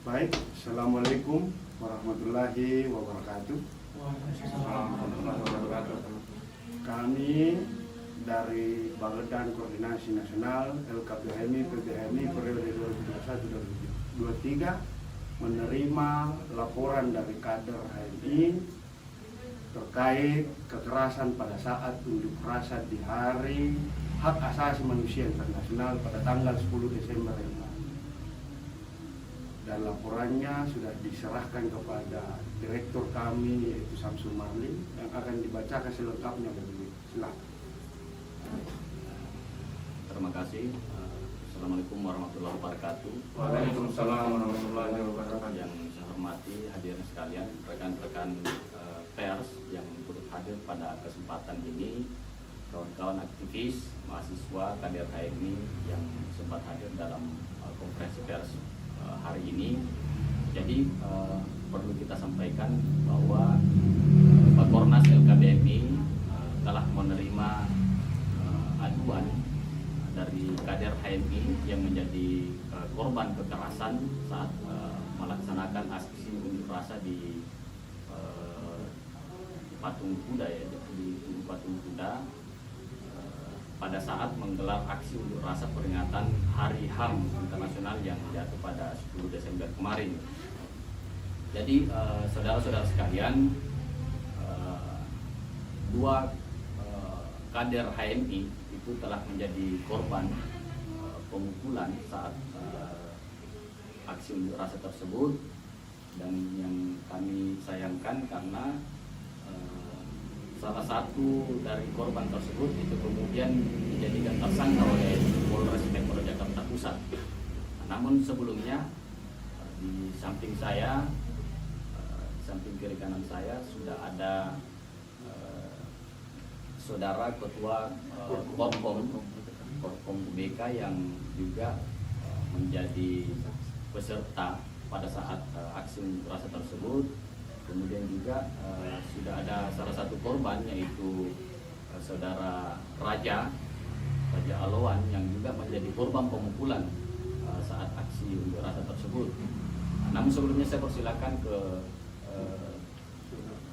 Baik, Assalamualaikum warahmatullahi wabarakatuh. Kami dari Badan Koordinasi Nasional LKPHMI PPHMI periode 2021-2023 menerima laporan dari kader HMI terkait kekerasan pada saat unjuk rasa di Hari Hak Asasi Manusia Internasional pada tanggal 10 Desember yang lalu. Dan laporannya sudah diserahkan kepada direktur kami yaitu Samsul Marli yang akan dibacakan selengkapnya bagi silakan. Terima kasih. Assalamualaikum warahmatullahi wabarakatuh. Waalaikumsalam warahmatullahi wabarakatuh. Yang saya hormati hadirin sekalian, rekan-rekan pers yang turut hadir pada kesempatan ini, kawan-kawan aktivis, mahasiswa, kader HMI yang sempat hadir dalam konferensi pers hari ini. Jadi perlu kita sampaikan bahwa Bakornas LKPMI telah menerima aduan dari kader HMI yang menjadi korban kekerasan saat melaksanakan aksi unjuk rasa di Patung Kuda, ya, di Patung Kuda pada saat menggelar aksi unjuk rasa peringatan Hari HAM Internasional yang jatuh pada 10 Desember kemarin. Jadi saudara-saudara sekalian, dua kader HMI itu telah menjadi korban pemukulan saat aksi unjuk rasa tersebut, dan yang kami sayangkan karena salah satu dari korban tersebut itu kemudian dijadikan tersangka oleh Polres Metro Jakarta Pusat. Namun sebelumnya di samping saya, di samping kiri kanan saya sudah ada saudara ketua Korpom UBK yang juga menjadi peserta pada saat aksi unjuk rasa tersebut. Kemudian juga sudah ada salah satu korban yaitu saudara Raja Alowan yang juga menjadi korban pemukulan saat aksi unjuk rasa tersebut. Namun sebelumnya saya persilakan ke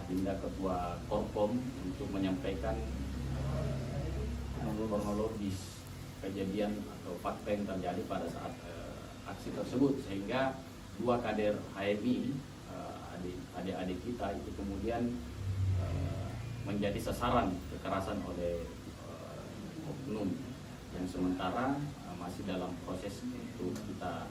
Adinda Ketua Korpom untuk menyampaikan kronologis kejadian atau fakta yang terjadi pada saat aksi tersebut, sehingga dua kader HMI, adik-adik kita itu kemudian menjadi sasaran kekerasan oleh oknum yang sementara masih dalam proses untuk kita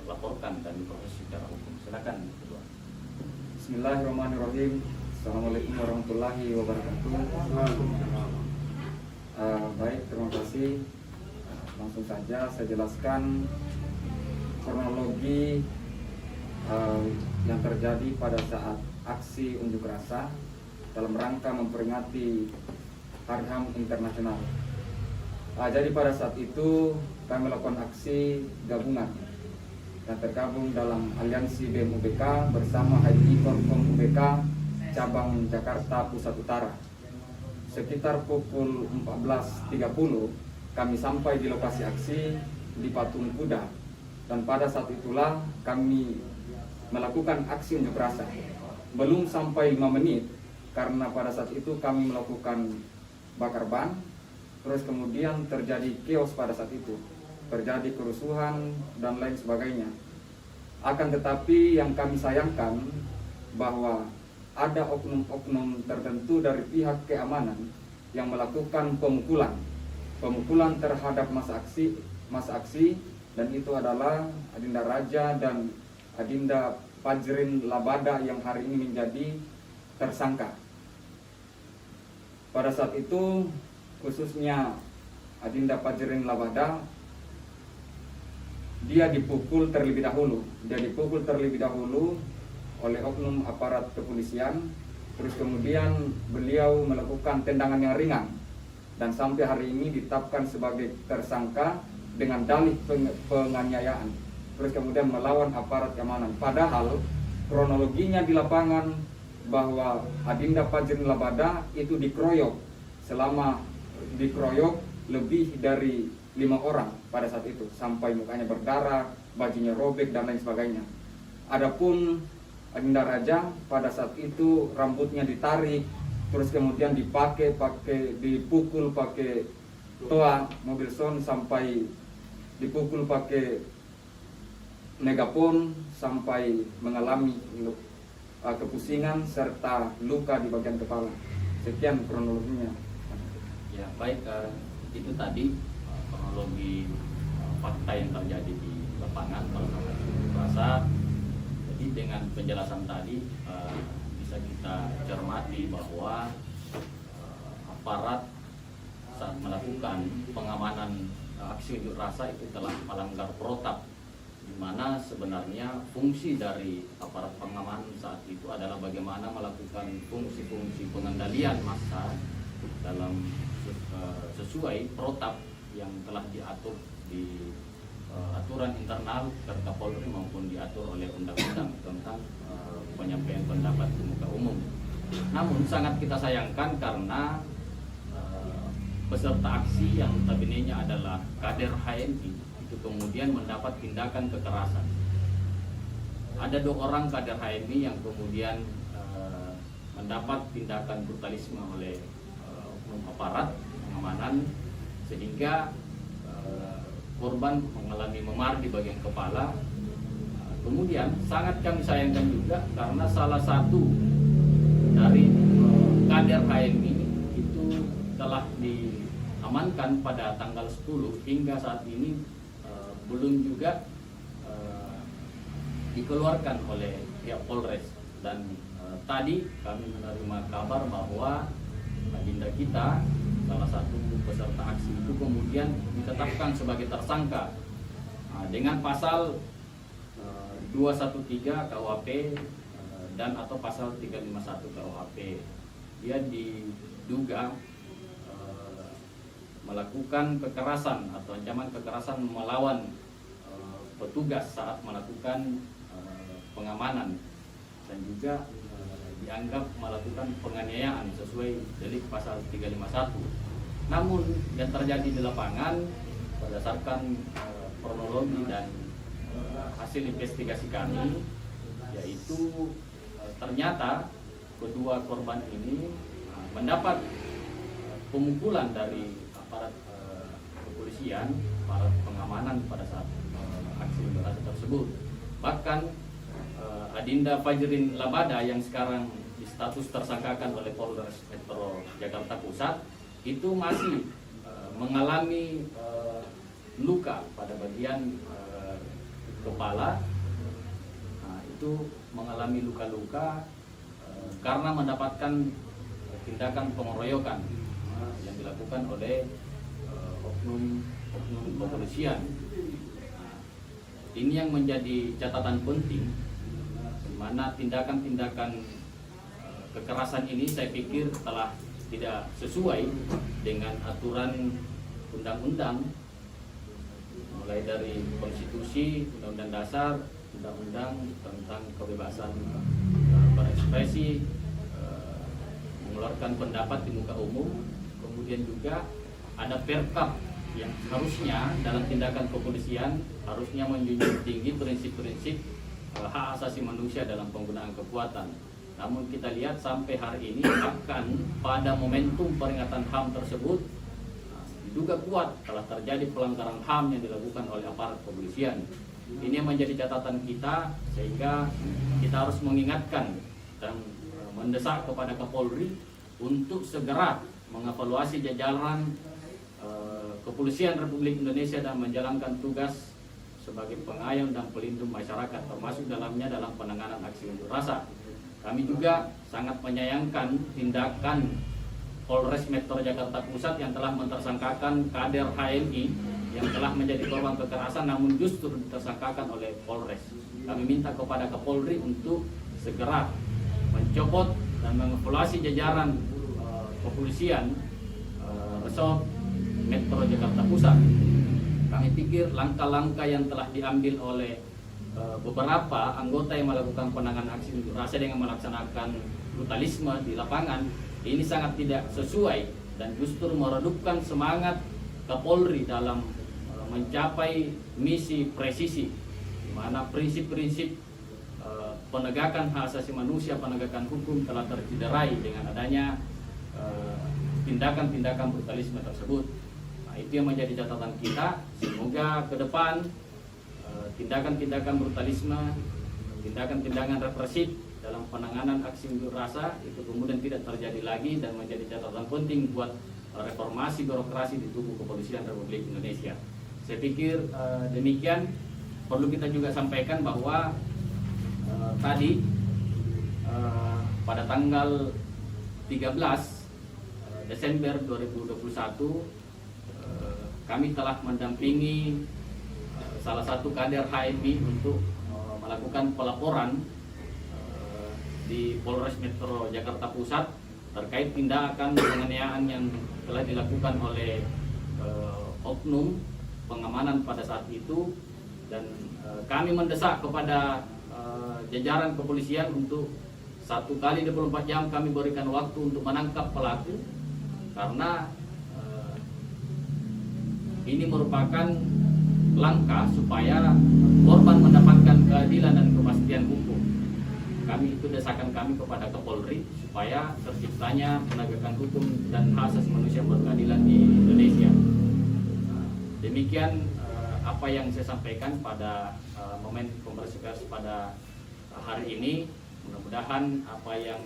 laporkan dan diproses secara hukum. Silakan Ketua. Bismillahirrahmanirrahim. Assalamualaikum warahmatullahi wabarakatuh. Baik, terima kasih. Langsung saja saya jelaskan kronologi yang terjadi pada saat aksi unjuk rasa dalam rangka memperingati Hari HAM Internasional. Jadi pada saat itu kami melakukan aksi gabungan yang tergabung dalam aliansi BEM UBK bersama HMI Korpom UBK cabang Jakarta Pusat Utara. Sekitar pukul 14.30 kami sampai di lokasi aksi di Patung Kuda, dan pada saat itulah kami melakukan aksi unjuk rasa. Belum sampai 5 menit karena pada saat itu kami melakukan bakar ban, terus kemudian terjadi chaos pada saat itu, terjadi kerusuhan dan lain sebagainya. Akan tetapi yang kami sayangkan bahwa ada oknum-oknum tertentu dari pihak keamanan yang melakukan pemukulan terhadap masa aksi, dan itu adalah Adinda Raja dan Adinda Fajrin Labada yang hari ini menjadi tersangka. Pada saat itu khususnya Adinda Fajrin Labada, dia dipukul terlebih dahulu oleh oknum aparat kepolisian. Terus kemudian beliau melakukan tendangan yang ringan dan sampai hari ini ditetapkan sebagai tersangka dengan dalih penganiayaan. Terus kemudian melawan aparat keamanan. Padahal kronologinya di lapangan bahwa Adinda Fajrin Labada itu dikeroyok lebih dari 5 orang pada saat itu, sampai mukanya berdarah, bajunya robek dan lain sebagainya. Adapun Adinda Raja pada saat itu rambutnya ditarik, terus kemudian dipukul pakai toa mobil son sampai dipukul pakai megapon sampai mengalami kepusingan serta luka di bagian kepala. Sekian kronologinya. Ya baik, itu tadi kronologi fakta yang terjadi di lapangan kalau rasa. Jadi dengan penjelasan tadi bisa kita cermati bahwa aparat saat melakukan pengamanan aksi unjuk rasa itu telah melanggar protap, di mana sebenarnya fungsi dari aparat pengamanan saat itu adalah bagaimana melakukan fungsi-fungsi pengendalian massa dalam sesuai protap yang telah diatur di aturan internal Kapolri maupun diatur oleh undang-undang tentang penyampaian pendapat di muka umum. Namun sangat kita sayangkan karena peserta aksi yang notabene-nya adalah kader HMI itu kemudian mendapat tindakan kekerasan. Ada 2 orang kader HMI yang kemudian mendapat tindakan brutalisme oleh oknum aparat pengamanan sehingga korban mengalami memar di bagian kepala. Kemudian sangat kami sayangkan juga karena salah satu dari kader HMI itu telah diamankan pada tanggal 10 hingga saat ini belum juga dikeluarkan oleh pihak Polres. Dan tadi kami menerima kabar bahwa Adinda kita, salah satu peserta aksi itu kemudian ditetapkan sebagai tersangka dengan pasal 213 KUHP dan atau pasal 351 KUHP. Dia diduga melakukan kekerasan atau ancaman kekerasan melawan petugas saat melakukan pengamanan dan juga dianggap melakukan penganiayaan sesuai delik pasal 351. Namun yang terjadi di lapangan berdasarkan kronologi dan hasil investigasi kami, yaitu ternyata kedua korban ini mendapat pemukulan dari aparat kepolisian, aparat pengamanan pada saat aksi unjuk rasa tersebut. Bahkan Adinda Fajrin Labada yang sekarang distatus tersangkakan oleh Polres Metro Jakarta Pusat itu masih mengalami luka pada bagian kepala. Itu mengalami luka-luka karena mendapatkan tindakan pengeroyokan yang dilakukan oleh oknum kepolisian. Ini yang menjadi catatan penting, di mana tindakan-tindakan kekerasan ini saya pikir telah tidak sesuai dengan aturan undang-undang, mulai dari konstitusi, undang-undang dasar, undang-undang tentang kebebasan berekspresi, mengeluarkan pendapat di muka umum, kemudian juga ada perkap yang harusnya dalam tindakan kepolisian harusnya menjunjung tinggi prinsip-prinsip hak asasi manusia dalam penggunaan kekuatan. Namun kita lihat sampai hari ini bahkan pada momentum peringatan HAM tersebut diduga kuat telah terjadi pelanggaran HAM yang dilakukan oleh aparat kepolisian. Ini yang menjadi catatan kita, sehingga kita harus mengingatkan dan mendesak kepada Kapolri untuk segera mengevaluasi jajaran Kepolisian Republik Indonesia dan menjalankan tugas sebagai pengayom dan pelindung masyarakat, termasuk dalamnya dalam penanganan aksi unjuk rasa. Kami juga sangat menyayangkan tindakan Polres Metro Jakarta Pusat yang telah mentersangkakan kader HMI yang telah menjadi korban kekerasan namun justru ditersangkakan oleh Polres. Kami minta kepada Kapolri untuk segera mencopot dan mengevaluasi jajaran kepolisian Resort Metro Jakarta Pusat. Kami pikir langkah-langkah yang telah diambil oleh beberapa anggota yang melakukan penanganan aksi unjuk rasa dengan melaksanakan brutalisme di lapangan ini sangat tidak sesuai dan justru meredupkan semangat Kapolri dalam mencapai misi presisi, di mana prinsip-prinsip penegakan hak asasi manusia, penegakan hukum telah tercederai dengan adanya tindakan-tindakan brutalisme tersebut. Nah, itu yang menjadi catatan kita. Semoga ke depan tindakan-tindakan brutalisme, tindakan-tindakan represif dalam penanganan aksi unjuk rasa itu kemudian tidak terjadi lagi dan menjadi catatan penting buat reformasi birokrasi di tubuh Kepolisian Republik Indonesia. Saya pikir demikian. Perlu kita juga sampaikan bahwa tadi pada tanggal 13 Desember 2021 kami telah mendampingi salah satu kader HMI untuk melakukan pelaporan di Polres Metro Jakarta Pusat terkait tindakan penganiayaan yang telah dilakukan oleh oknum pengamanan pada saat itu, dan kami mendesak kepada jajaran kepolisian untuk 1 kali 24 jam kami berikan waktu untuk menangkap pelaku, karena ini merupakan langkah supaya korban mendapatkan keadilan dan kepastian hukum. Kami itu desakan kami kepada Kapolri supaya terciptanya penegakan hukum dan hak asasi manusia berkeadilan di Indonesia. Demikian apa yang saya sampaikan pada momen konferensi pers pada hari ini. Mudah-mudahan apa yang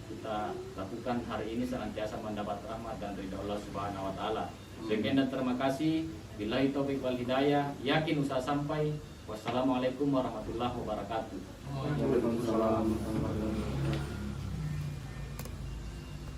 kita lakukan hari ini senantiasa mendapat rahmat dan ridha Allah Subhanahu wa taala. Sekian dan terima kasih. Billahi taufiq wal hidayah. Yakin usaha sampai. Wassalamualaikum warahmatullahi wabarakatuh. Waalaikumsalam warahmatullahi wabarakatuh.